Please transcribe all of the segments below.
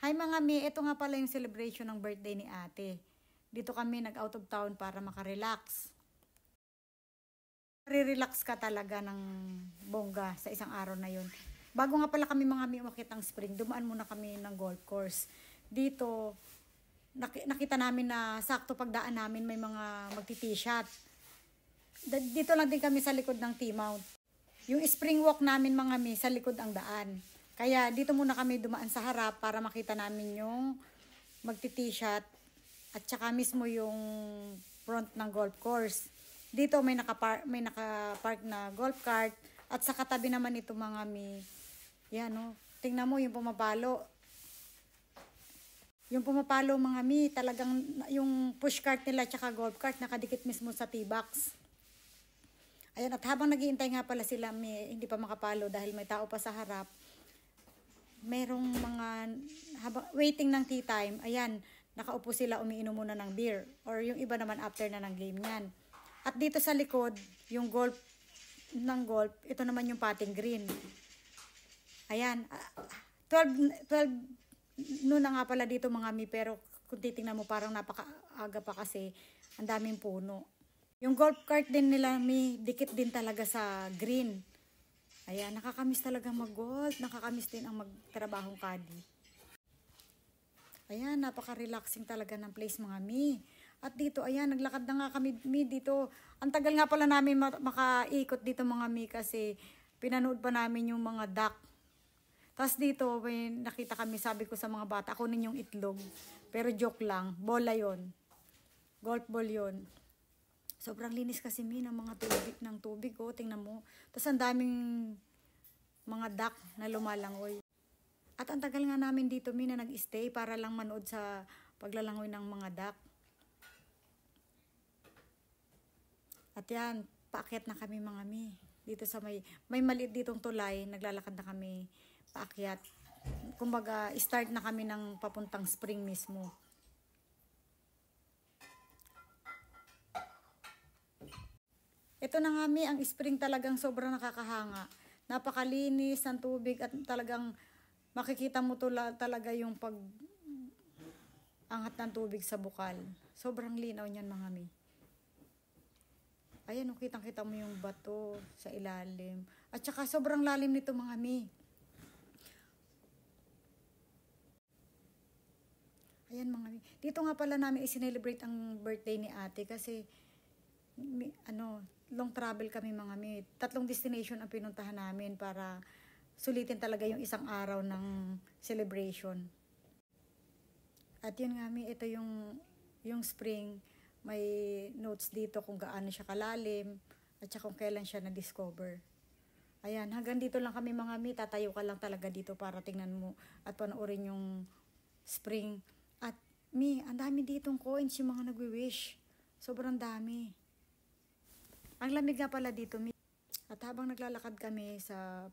Hi mga mi, ito nga pala yung celebration ng birthday ni ate. Dito kami nag-out of town para makarelax. Re-relax ka talaga ng bongga sa isang araw na yun. Bago nga pala kami mga mi umakit ng spring, dumaan muna kami ng golf course. Dito, nakita namin na sakto pagdaan namin may mga magti-t-shot. Dito lang din kami sa likod ng T-mount. Yung spring walk namin mga mi, sa likod ang daan. Kaya dito muna kami dumaan sa harap para makita namin yung magti-t-shot at saka mismo yung front ng golf course. Dito may naka-park na golf cart at sa katabi naman ito mga mi. Yan no. Tingnan mo yung pumapalo. Yung pumapalo mga mi, talagang yung push cart nila at saka golf cart nakadikit mismo sa T-box. Ayan, at habang naghihintay nga pala sila mi, hindi pa makapalo dahil may tao pa sa harap. Merong mga waiting ng tea time, ayan, nakaupo sila umiinom muna ng beer or yung iba naman after na ng game niyan. At dito sa likod, yung golf, ito naman yung putting green. Ayan, 12 noon na nga pala dito mga mi, pero kung titingnan mo parang napakaaga pa kasi ang daming puno. Yung golf cart din nila mi, dikit din talaga sa green. Ayan, nakakamiss talaga mag-golf. Nakakamiss din ang magtrabahong caddy. Ayan, napaka-relaxing talaga ng place mga mi. At dito, ayan, naglakad na nga kami mi dito. Ang tagal nga pala namin makaikot dito mga mi kasi pinanood pa namin yung mga duck. Tapos dito, may nakita kami, sabi ko sa mga bata, kunin yung itlog. Pero joke lang, bola yon. Golf ball yon. Sobrang linis kasi mi ng mga tubig, oh, tingnan mo. Tapos ang daming mga duck na lumalangoy. At ang tagal nga namin dito mi na nag-stay para lang manood sa paglalangoy ng mga duck. At yan, paakyat na kami mga mi. Dito sa may maliit ditong tulay, naglalakad na kami paakyat. Kumbaga, start na kami ng papuntang spring mismo. Ito na nga mi, ang spring talagang sobrang nakakahanga. Napakalinis ng tubig at talagang makikita mo talaga yung angat ng tubig sa bukal. Sobrang linaw niyan mga mi. Ayan, kitang-kita mo yung bato sa ilalim. At saka sobrang lalim nito mga mi. Ayan mga mi. Dito nga pala namin i-celebrate ang birthday ni ate kasi long travel kami mga mi. 3 destination ang pinuntahan namin para sulitin talaga yung isang araw ng celebration. At yun nga mi, ito yung spring. May notes dito kung gaano siya kalalim at saka kung kailan siya na-discover. Ayan, hanggang dito lang kami mga mi. Tatayo ka lang talaga dito para tingnan mo at panoorin yung spring. At mi, ang dami ditong coins yung mga nagwi-wish. Sobrang dami. Ang lamig nga pala dito, mi. At habang naglalakad kami sa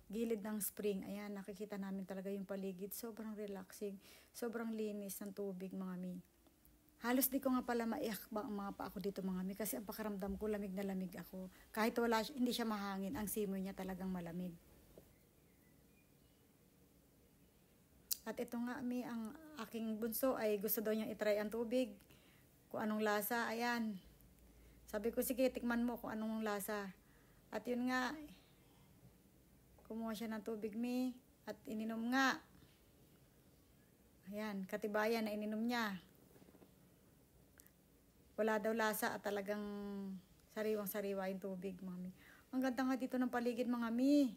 gilid ng spring, ayan, nakikita namin talaga yung paligid. Sobrang relaxing, sobrang linis ng tubig, mga mi. Halos di ko nga pala maiyak ba ang mga pa ako dito, mga mi, kasi ang pakaramdam ko, lamig na lamig ako. Kahit hindi siya mahangin, ang simoy niya talagang malamig. At ito nga, mi, ang aking bunso ay gusto daw niyang itry ang tubig. Kung anong lasa, ayan. Sabi ko, sige, tikman mo kung anong lasa. At yun nga, kumuha siya ng tubig, mi, at ininom nga. Ayan, katibayan na ininom niya. Wala daw lasa at talagang sariwang-sariwa yung tubig, mami. Ang ganda nga dito ng paligid, mga mi.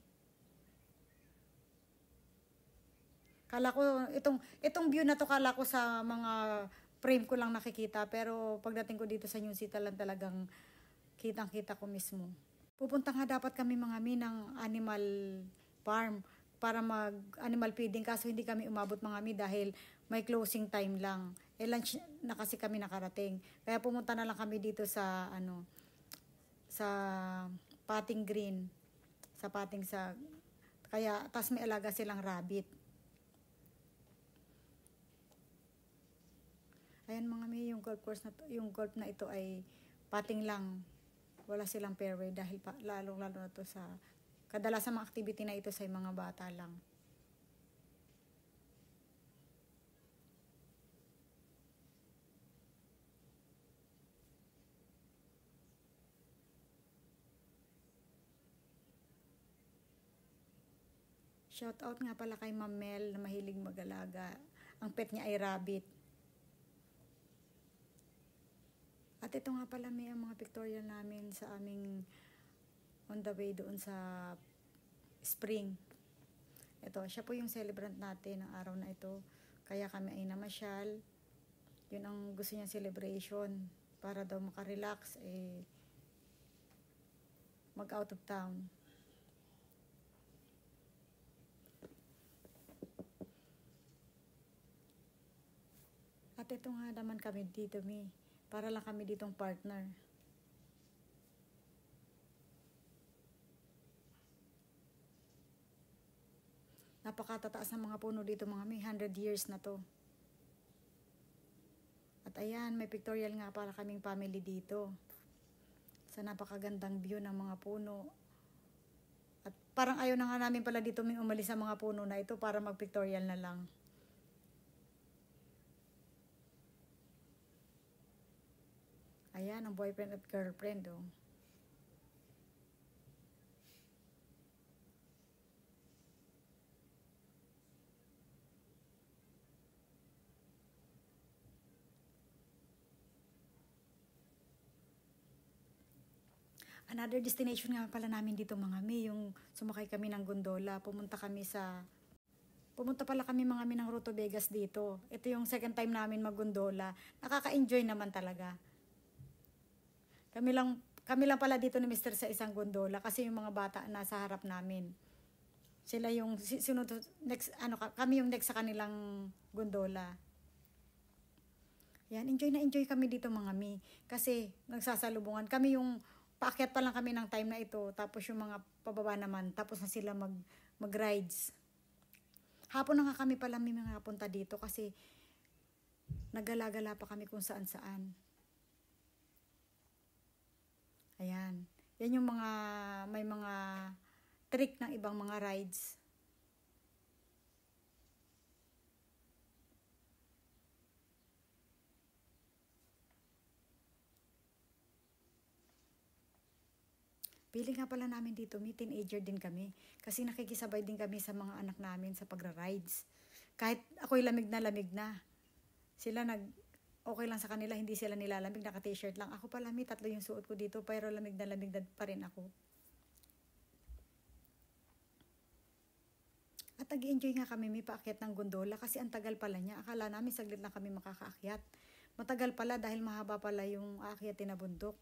Kala ko, itong view na to, kala ko sa mga frame ko lang nakikita, pero pagdating ko dito sa New City lang talagang kitang-kita ko mismo. Pupunta nga dapat kami mga mi ng animal farm para mag-animal feeding, kaso hindi kami umabot mga mi dahil may closing time lang. Lunch na kasi kami nakarating. Kaya pumunta na lang kami dito sa sa putting green. Kaya tas may alaga silang rabbit. Ayan mga mi, yung golf na ito ay putting lang. Wala silang fairway dahil lalo na to sa kadalasan mga activity na ito sa mga bata lang. Shout out nga pala kay Ma'am Mel na mahilig mag-alaga. Ang pet niya ay rabbit. At ito nga pala may ang mga pictorial namin sa aming on the way doon sa spring. Ito, siya po yung celebrant natin ng araw na ito. Kaya kami ay namasyal. Yun ang gusto niya celebration. Para daw makarelax, mag out of town. At ito nga naman kami dito, para lang kami ditong partner. Napakatataas ng mga puno dito mga 100 years na to. At ayan, may pictorial nga para kaming family dito. Sa napakagandang view ng mga puno. At parang ayaw na nga namin pala dito umalis sa mga puno na ito para mag-pictorial na lang. Ayan, ang boyfriend at girlfriend, oh. Another destination nga pala namin dito mga yung sumakay kami ng gondola. Pumunta pala kami mga ng Roto Vegas dito. Ito yung second time namin mag-gondola. Nakaka-enjoy naman talaga. Kami lang pala dito ni Mr. sa isang gondola kasi yung mga bata nasa harap namin. Sila yung sunod next kami yung next sa kanilang gondola. Yan, enjoy kami dito mga kasi nagsasalubungan kami yung paakyat pa lang kami ng time na ito tapos yung mga pababa naman tapos na sila mag-rides. Hapon na nga kami pala mga punta dito kasi nagala-gala pa kami kung saan-saan. Ayan. Yan yung may mga trick ng ibang mga rides. Pili nga pala namin dito, teenager din kami. Kasi nakikisabay din kami sa mga anak namin sa pagra-rides. Kahit ako'y lamig na. Sila okay lang sa kanila, hindi sila nilalamig, naka-t-shirt lang. Ako pala, tatlo yung suot ko dito, pero lamig na pa rin ako. At nag-enjoy nga kami, paakyat ng gondola kasi ang tagal pala niya. Akala namin saglit lang kami makakaakyat. Matagal pala dahil mahaba pala yung aakyatin na bundok.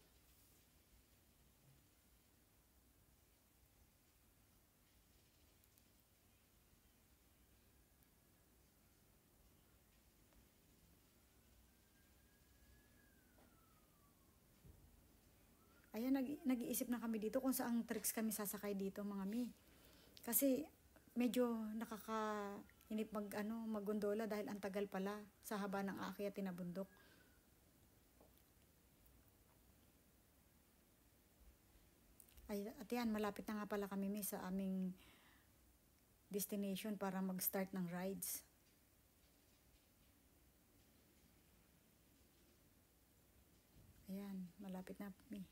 Ayan, nag-iisip na kami dito kung saang tricks kami sasakay dito mga Kasi medyo nakakainip mag-gondola dahil ang tagal pala sa haba ng aakyatin na bundok. At yan, malapit na nga pala kami sa aming destination para mag-start ng rides. Ayan, malapit na kami.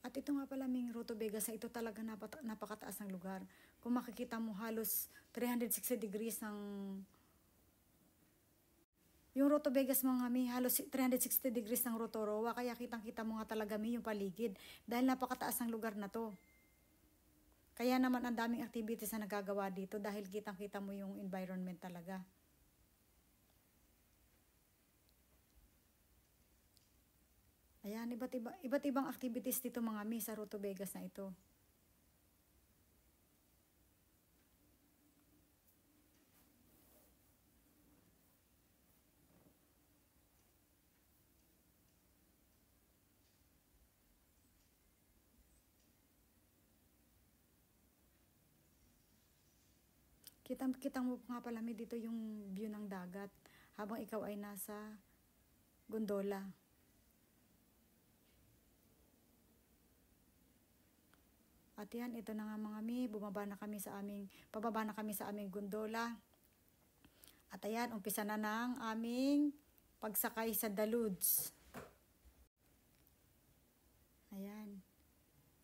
At ito nga pala Roto Vegas, ito talaga napakataas ng lugar. Kung makikita mo halos 360 degrees yung Roto Vegas mga halos 360 degrees ng Rotorua, kaya kitang-kita mo nga talaga yung paligid dahil napakataas ng lugar na to. Kaya naman ang daming activities na nagagawa dito dahil kitang-kita mo yung environment talaga. Ayan, iba't ibang activities dito mga sa Roto Vegas na ito. Kitang mo nga pala dito yung view ng dagat habang ikaw ay nasa gondola. At yan, ito na nga mga pababa na kami sa aming gondola. At ayan, umpisa na ng aming pagsakay sa Daludes. Ayan.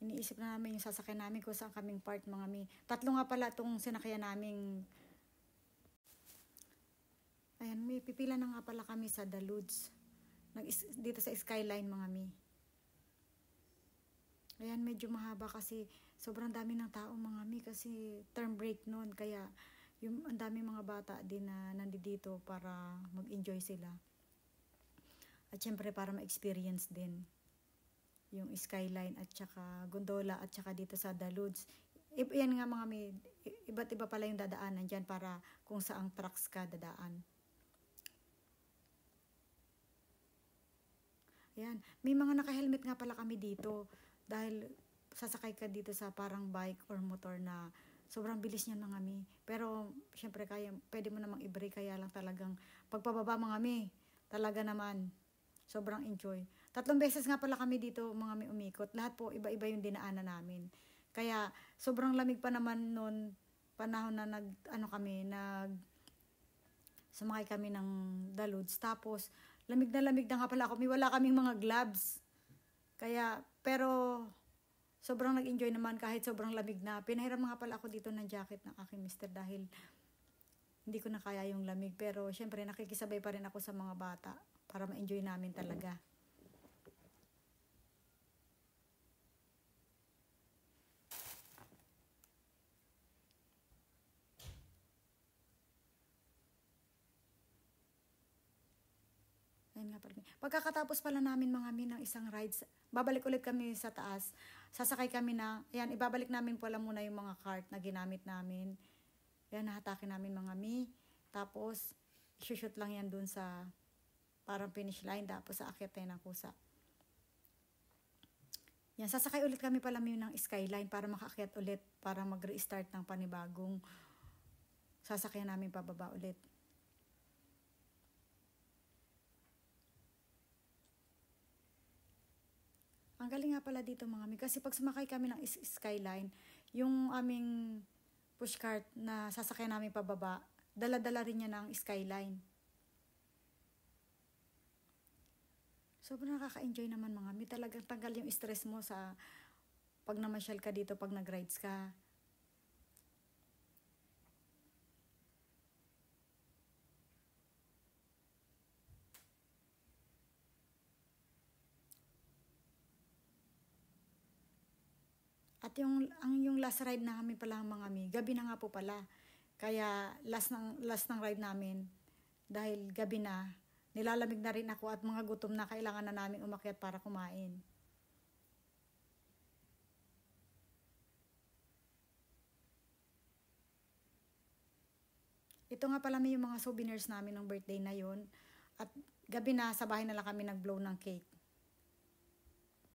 Iniisip na namin yung sasakyan namin kung saan kaming part mga mi. Tatlo nga pala itong sinakyan naming. Ayan, may pipila na nga pala kami sa Daludes. Dito sa Skyline mga mi. Ayan, medyo mahaba kasi sobrang dami ng tao mga mi kasi term break noon. Kaya yung ang dami mga bata din na nandito para mag-enjoy sila. At syempre para ma-experience din yung Skyline at saka gondola at saka dito sa Daludes. Yan nga mga mi, iba't iba pala yung dadaanan dyan para kung saang tracks ka dadaan. Ayan, may mga naka-helmet nga pala kami dito dahil sasakay ka dito sa parang bike or motor na sobrang bilis niyan mga mi. Pero syempre kaya, pwede mo namang i-brake kaya lang talagang pagpababa mga mi. Talaga naman, sobrang enjoy. 3 beses nga pala kami dito mga mi umikot. Lahat po iba-iba yung dinaanan namin. Kaya sobrang lamig pa naman noon panahon na sumakay kami ng Daludes. Tapos lamig na nga pala ako. Wala kaming mga gloves. Kaya, pero sobrang nag-enjoy naman kahit sobrang lamig na. Pinahiram nga pala ako dito ng jacket ng aking mister dahil hindi ko na kaya yung lamig. Pero syempre nakikisabay pa rin ako sa mga bata para ma-enjoy namin talaga. Ayan nga pala. Pagkakatapos pala namin mga min ng isang rides, babalik ulit kami sa taas. Sasakay kami na, ayan, ibabalik namin pala muna yung mga cart na ginamit namin. Ayan, nahatakin namin mga mi. Tapos, shoot lang yan dun sa parang finish line. Tapos, sa akyat tayo ng kusa. Yan, sasakay ulit kami pala mi ng Skyline para makaakyat ulit. Para mag-restart ng panibagong sasakyan namin pababa ulit. Ang galing nga pala dito mga mi. Kasi pag sumakay kami ng Skyline, yung aming pushcart na sasakyan namin pababa, dala-dala rin niya ng Skyline. Sobrang nakaka-enjoy naman mga mi. Talagang tanggal yung stress mo sa pag namasyal ka dito, pag nag-rides ka. At yung last ride namin pala mga mi, gabi na nga po pala. Kaya last ng ride namin, dahil gabi na, nilalamig na rin ako at mga gutom na, kailangan na namin umakyat para kumain. Ito nga pala may yung mga souvenirs namin ng birthday na yon. At gabi na, sa bahay na lang kami nag-blow ng cake.